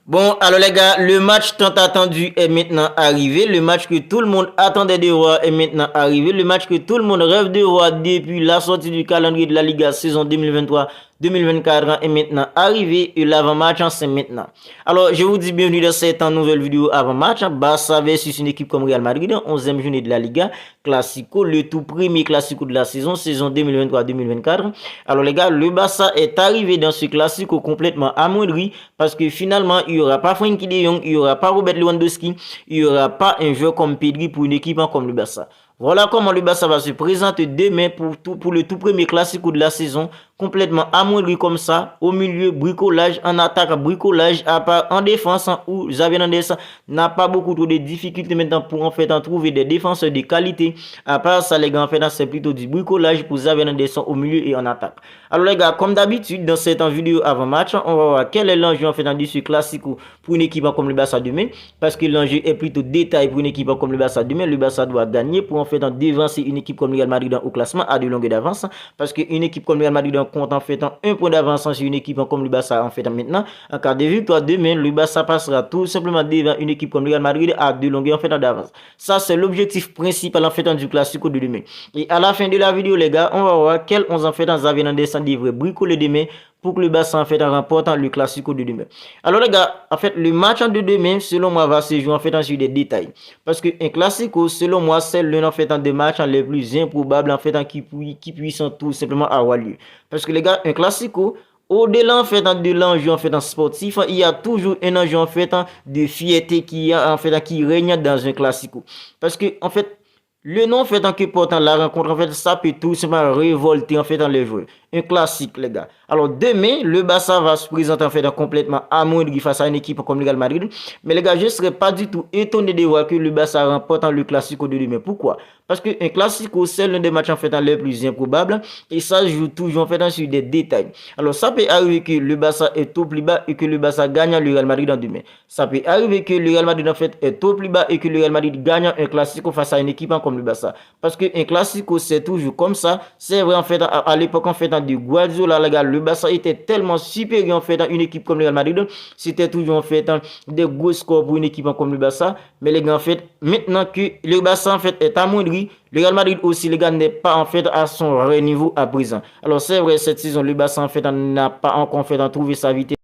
Bon, alors les gars, le match tant attendu est maintenant arrivé. Le match que tout le monde attendait de voir est maintenant arrivé. Le match que tout le monde rêve de voir depuis la sortie du calendrier de la Liga saison 2023-2024 est maintenant arrivé et l'avant-match c'est maintenant. Alors, je vous dis bienvenue dans cette nouvelle vidéo avant-match. Barça versus une équipe comme Real Madrid, 11e journée de la Liga, Classico, le tout premier Classico de la saison 2023-2024. Alors les gars, le Barça est arrivé dans ce Classico complètement amoindri parce que finalement, il n'y aura pas Frenkie de Jong, il n'y aura pas Robert Lewandowski, il n'y aura pas un joueur comme Pedri pour une équipe comme le Barça. Voilà comment le Barça va se présenter demain pour le tout premier Classico de la saison, complètement amoindri comme ça, au milieu bricolage, en attaque bricolage, à part en défense où Xavi Hernandez n'a pas beaucoup de difficultés maintenant pour en fait en trouver des défenseurs de qualité. À part ça les gars, en fait c'est plutôt du bricolage pour Xavi Hernandez au milieu et en attaque. Alors les gars, comme d'habitude dans cette vidéo avant match, on va voir quel est l'enjeu en fait dans ce Classico pour une équipe comme le Barça demain, parce que l'enjeu est plutôt détail pour une équipe comme le Barça demain. Le Barça doit gagner pour en fait en devancer une équipe comme le Real Madrid au classement à de longueurs d'avance, parce qu'une équipe comme le Real Madrid compte en fait un point d'avance sur une équipe comme le Barça en fait maintenant. En cas de victoire demain, le Barça passera tout simplement devant une équipe comme le Real Madrid à de longueurs en fait d'avance. Ça c'est l'objectif principal en fait du Classico de demain. Et à la fin de la vidéo les gars, on va voir quel 11 en fait Xavi Hernandez devrait bricoler demain pour que le Barça en fait remporte le Classico de demain. Alors les gars, en fait le match de demain selon moi va se jouer en fait sur des détails, parce que un Classico selon moi c'est l'un en fait des matchs les plus improbables en fait qui puissent tout simplement avoir lieu, parce que les gars un Classico au-delà en fait de l'enjeu en fait sportif, il y a toujours un enjeu en fait de fierté qui règne dans un Classico, parce que en fait le nom en fait que portant la rencontre en fait ça peut tout simplement révolter en fait dans les joueurs. Un classique les gars. Alors demain le Barça va se présenter en fait complètement amoindri face à une équipe comme le Real Madrid. Mais les gars, je serais pas du tout étonné de voir que le Barça remporte le Classico de demain. Pourquoi? Parce que un Classico c'est l'un des matchs en fait les plus improbables et ça joue toujours en fait sur des détails. Alors ça peut arriver que le Barça est au plus bas et que le Barça gagne le Real Madrid en demain. Ça peut arriver que le Real Madrid en fait est au plus bas et que le Real Madrid gagne un Classico face à une équipe comme le Barça. Parce que un Classico c'est toujours comme ça. C'est vrai en fait à l'époque en fait de Guardiola, les gars, le Barça était tellement supérieur en fait à une équipe comme le Real Madrid. C'était toujours en fait des gros scores pour une équipe comme le Barça. Mais les gars, en fait, maintenant que le Barça en fait est amoindri, le Real Madrid aussi, les gars, n'est pas en fait à son vrai niveau à présent. Alors c'est vrai, cette saison, le Barça en fait n'a pas encore en fait trouvé sa vitesse,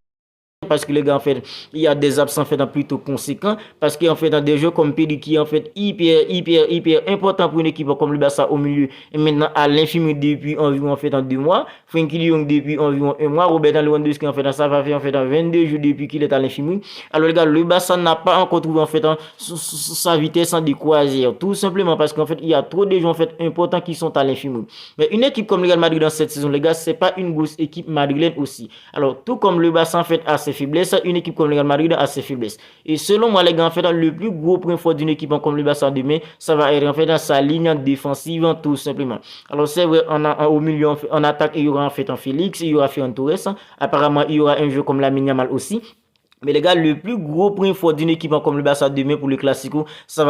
parce que les gars en fait il y a des absents en fait plutôt conséquents, parce qu'en fait dans des jeux comme Pedri qui est en fait hyper important pour une équipe comme le Barça au milieu et maintenant à l'infini depuis environ en fait en 2 mois, Frenkie de Jong depuis environ 1 mois, Robert Lewandowski en fait ça va faire en fait en 22 jours depuis qu'il est à l'infini. Alors les gars, le Barça n'a pas encore trouvé en fait sa vitesse en décroisière, tout simplement parce qu'en fait il y a trop de joueurs en fait importants qui sont à l'infini. Mais une équipe comme le Real Madrid dans cette saison les gars, c'est pas une grosse équipe madrilène aussi. Alors tout comme le Barça en fait a ses faiblesses, une équipe comme le Real Madrid a ses faiblesses. Et selon moi les gars, en fait le plus gros point fort d'une équipe comme le Barça demain, ça va être en fait dans sa ligne défensive tout simplement. Alors c'est vrai, au milieu en attaque il y aura en fait un Félix, il y aura Ferran Torres, apparemment il y aura un jeu comme Lamine Yamal aussi. Mais les gars, le plus gros point fort d'une équipe comme le Barça demain pour le Classico, ça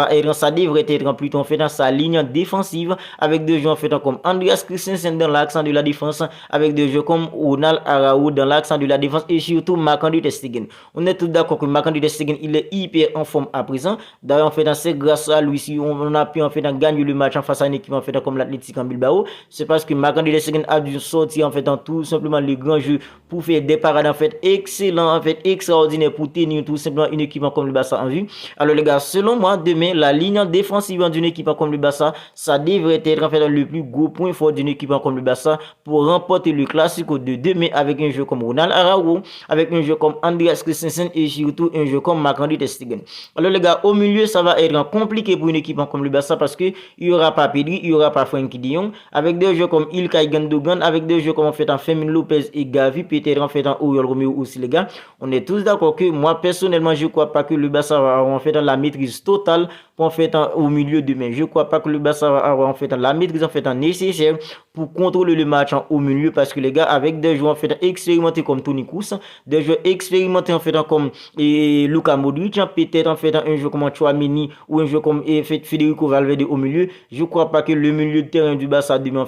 devrait être plutôt en fait dans sa ligne défensive, avec des joueurs en fait comme Andreas Christensen dans l'accent de la défense, avec des joueurs comme Ronald Araujo dans l'accent de la défense et surtout Marc-André ter Stegen. On est tous d'accord que Marc-André ter Stegen il est hyper en forme à présent. D'ailleurs en fait c'est grâce à lui si on a pu en fait gagner le match en face à une équipe en fait comme l'Atlético Bilbao. C'est parce que Marc-André ter Stegen a dû sortir en fait dans tout simplement le grand jeu pour faire des parades en fait excellent, en fait extraordinaire pour tenir tout simplement une équipe comme le Barça en vue. Alors les gars, selon moi, demain, la ligne défensive d'une équipe comme le Barça, ça devrait être en fait le plus gros point fort d'une équipe comme le Barça pour remporter le Classico de demain avec un jeu comme Ronald Araujo, avec un jeu comme Andreas Christensen et surtout un jeu comme Marc-André ter Stegen. Alors les gars, au milieu, ça va être compliqué pour une équipe comme le Barça parce que il y aura pas Pedri, il y aura pas Frenkie de Jong, avec des jeux comme Ilkay Gundogan, avec des jeux comme en fait Fermin Lopez et Gavi, peut-être en fait Oriol Romeu aussi les gars. On est tous d'accord que moi personnellement je crois pas que le Barça va avoir en fait la maîtrise totale pour en fait au milieu demain. Je crois pas que le Barça va avoir en fait la maîtrise en fait nécessaire pour contrôler le match au milieu parce que les gars, avec des joueurs en fait expérimentés comme Toni Kroos, des joueurs expérimentés en fait comme Luka Modric, peut-être en fait un joueur comme Tchouaméni ou un joueur comme Federico Valverde au milieu, je crois pas que le milieu de terrain du Barça demain en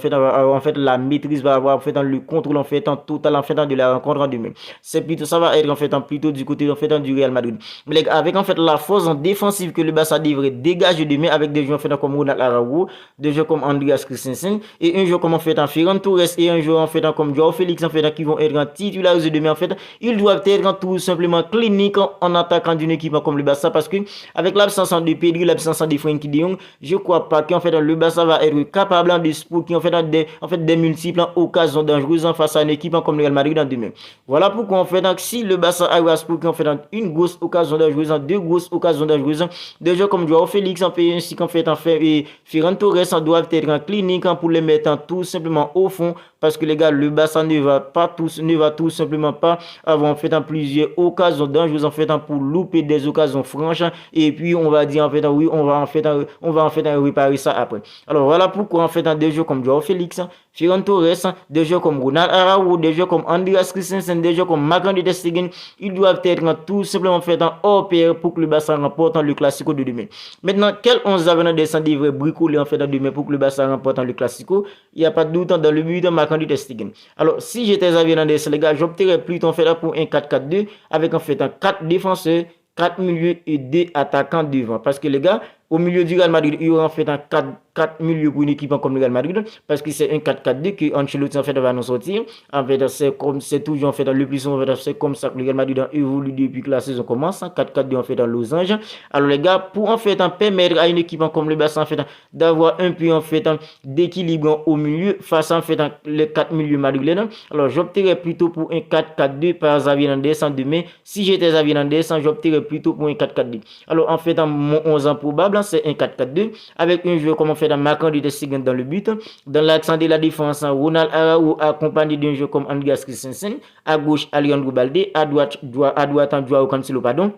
fait la maîtrise va avoir en fait le contrôle en fait en total en fait de la rencontre en demain. C'est plutôt ça va être en fait plutôt du côté en fait du Real Madrid. Mais les gars, avec en fait la force en défensive que le Barça devrait dégager demain avec des joueurs en fait comme Ronald Araujo, des joueurs comme Andreas Christensen et un joueur comme en fait Ferran Torres et un joueur en fait comme Joao Félix en fait qui vont être titularisés demain en fait, ils doivent être tout simplement cliniques en attaquant d'une équipe comme le Barça parce que avec l'absence de Pedri, l'absence de Frenkie de Jong, je crois pas qu'en fait le Barça va être capable de spooker en fait des multiples occasions dangereuses face à une équipe comme le Real Madrid en demain. Voilà pourquoi en fait si le Barça arrive à spooker en fait une grosse occasion dangereuse, deux grosses occasions dangereuses, des joueurs comme Joao Félix en fait ainsi qu'en fait et Ferran Torres doivent être en clinique pour les mettre tout simplement au fond parce que les gars, le Barça ne va tout simplement pas avoir en fait plusieurs occasions dangereuses en fait pour louper des occasions franches et puis on va dire en fait oui on va en fait réparer ça après. Alors voilà pourquoi en fait des jeux comme Joao Félix, Ferran Torres, des jeux comme Ronald Araujo, des jeux comme Andreas Christensen, des jeux comme Marc-André ter Stegen, ils doivent être tout simplement fait hors pair pour que le Barça remporte le Classico de demain. Maintenant, quel 11 avenants descend devrait bricoler en fait demain pour que le Barça remporte le Classico? Il n'y a pas de doute dans le but de Marc-André ter Stegen. Alors si j'étais Xavi Hernandez, les gars, j'opterais plutôt en fait pour un 4-4-2 avec en fait 4 défenseurs, 4 milieux et 2 attaquants devant. Parce que les gars, au milieu du Real Madrid, il y aura en fait un 4 milieux pour une équipe comme le Real Madrid parce que c'est un 4-4-2 que Ancelotti en fait va nous sortir. En fait, c'est toujours en fait le plus souvent c'est comme ça que le Real Madrid a évolué depuis que la saison commence. 4-4-2 en fait dans losange. Alors les gars, pour en fait permettre à une équipe comme le Barça en fait d'avoir un peu en fait d'équilibre au milieu face à en fait les 4 milieux madrilènes. Alors j'opterais plutôt pour un 4-4-2 par Xavi Hernandez en demain. Si j'étais Xavi Hernandez, j'opterais plutôt pour un 4-4-2. Alors en fait, mon 11 ans probable, c'est un 4-4-2 avec un joueur comme on fait dans Marc-André ter Stegen dans le but. Dans l'accent de la défense, Ronald Araujo accompagné d'un joueur comme Andreas Christensen. À gauche, Alejandro Balde. À droite, Joao Cancelo, pardon.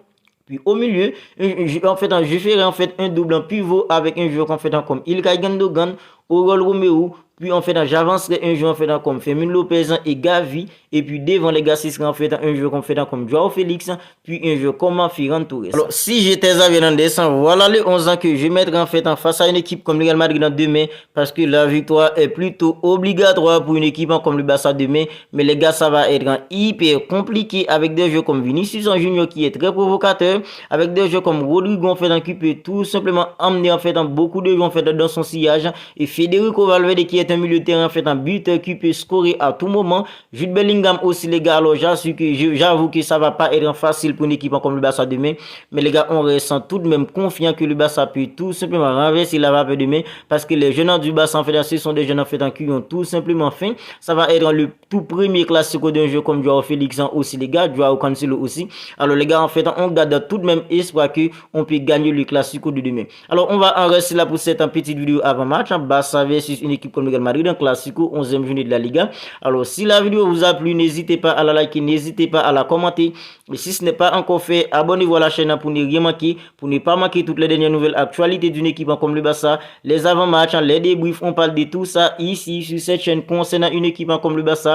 Puis au milieu, en fait, je ferai en fait un double en pivot avec un joueur en fait comme Ilkay Gundogan, Oriol Romeu. Puis en fait, j'avancerai un joueur en fait comme Fermin Lopez et Gavi. Et puis devant les gars, ce sera en fait un joueur comme Joao Félix. Puis un joueur comme Ferran Torres. Alors si j'étais Xavi Hernandez, voilà les 11 ans que je mettrai en fait en face à une équipe comme le Real Madrid demain. Parce que la victoire est plutôt obligatoire pour une équipe comme le Barça demain. Mais les gars, ça va être hyper compliqué avec des joueurs comme Vinicius Junior qui est très provocateur. Avec des joueurs comme Rodrigo en fait qui peut tout simplement emmener en fait beaucoup de joueurs en fait dans son sillage. Et Federico Valverde qui est un milieu de terrain en fait un buteur qui peut scorer à tout moment. Jude Bellingham aussi les gars. Alors j'avoue que ça va pas être facile pour une équipe comme le Barça demain. Mais les gars, on ressent tout de même confiant que le Barça peut tout simplement renverser la vague demain. Parce que les jeunes du Barça en fait ce sont des jeunes en fait qui ont tout simplement faim. Ça va être le tout premier classico d'un jeu comme Joao Félix aussi les gars. Joao Cancelo aussi. Alors les gars, en fait on garde tout de même espoir que on peut gagner le classico de demain. Alors on va en rester là pour cette petite vidéo avant match. Barça versus une équipe comme le Real Madrid, un classico 11e journée de la Liga. Alors si la vidéo vous a plu, n'hésitez pas à la liker, n'hésitez pas à la commenter. Et si ce n'est pas encore fait, abonnez-vous à la chaîne pour ne rien manquer, pour ne pas manquer toutes les dernières nouvelles actualités d'une équipe comme le Barça, les avant-matchs, les débriefs, on parle de tout ça ici sur cette chaîne concernant une équipe comme le Barça.